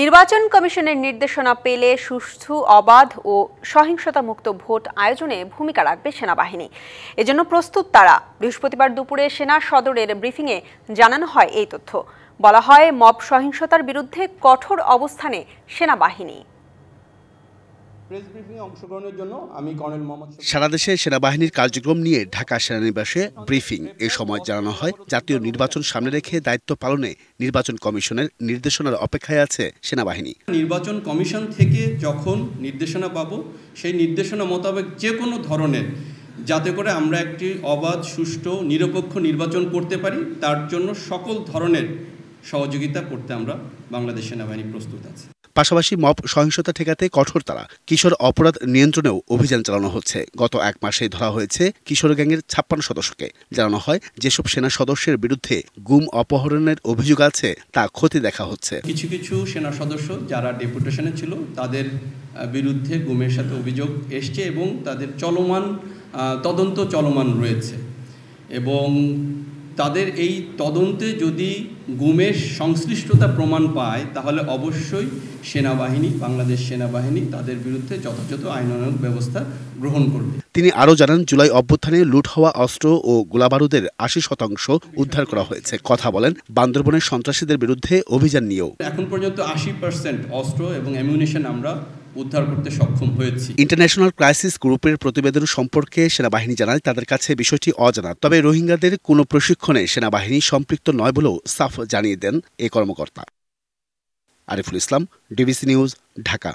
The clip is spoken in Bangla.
নির্বাচন কমিশনের নির্দেশনা পেলে সুষ্ঠু, অবাধ ও সহিংসতামুক্ত ভোট আয়োজনে ভূমিকা রাখবে সেনাবাহিনী। এজন্য প্রস্তুত তারা। বৃহস্পতিবার দুপুরে সেনা সদরের ব্রিফিংয়ে জানানো হয় এই তথ্য। বলা হয়, মব সহিংসতার বিরুদ্ধে কঠোর অবস্থানে সেনাবাহিনী। সারা দেশে সেনাবাহিনীর কার্যক্রম নিয়ে ঢাকা সেনানিবাসে ব্রিফিং। এ সময় জানানো হয়, জাতীয় নির্বাচন সামনে রেখে দায়িত্ব পালনে নির্বাচন কমিশনের নির্দেশনার অপেক্ষায় আছে সেনাবাহিনী। নির্বাচন কমিশন থেকে যখন নির্দেশনা পাবো, সেই নির্দেশনা মোতাবেক যে কোনো ধরনের, যাতে করে আমরা একটি অবাধ, সুষ্ঠু, নিরপেক্ষ নির্বাচন করতে পারি, তার জন্য সকল ধরনের সহযোগিতা করতে আমরা বাংলাদেশ সেনাবাহিনী প্রস্তুত আছে। পাশাপাশি মব সহিংসতা ঠেকাতে কঠোর তারা। কিশোর অপরাধ নিয়ন্ত্রণেও অভিযান চালানো হচ্ছে। গত 1 মাসে ধরা হয়েছে কিশোর গ্যাংয়ের 56 সদস্যকে। জানানো হয়, যেসব সেনা সদস্যের বিরুদ্ধে গুম অপহরণের অভিযোগ আছে তা খতিয়ে দেখা হচ্ছে। কিছু কিছু সেনা সদস্য যারা ডেপুটেশনে ছিল, তাদের বিরুদ্ধে গুমের সাথে অভিযোগ এসছে এবং তাদের তদন্ত চলমান রয়েছে। এবং তাদের এই তদন্তে যদি গুমের সংশ্লিষ্টতা প্রমাণ পায়, তাহলে অবশ্যই বাংলাদেশ সেনাবাহিনী তাদের বিরুদ্ধে যথাযথ আইনানুগ ব্যবস্থা গ্রহণ করবে। তিনি আরও জানান, জুলাই অভ্যুত্থানে লুট হওয়া অস্ত্র ও গোলাবারুদের 80% উদ্ধার করা হয়েছে। কথা বলেন বান্দরবনের সন্ত্রাসীদের বিরুদ্ধে অভিযান নিয়েও। এখন পর্যন্ত 80% অস্ত্র এবং অ্যামিউনিশন আমরা উদ্ধার করতে সক্ষম হয়েছি। ইন্টারন্যাশনাল ক্রাইসিস গ্রুপের প্রতিবেদন সম্পর্কে সেনাবাহিনী জানায়, তাদের কাছে বিষয়টি অজানা। তবে রোহিঙ্গাদের কোনো প্রশিক্ষণে সেনাবাহিনী সম্পৃক্ত নয় বলেও সাফ জানিয়ে দেন এ কর্মকর্তা। Ariful Islam, DBC news, Dhaka.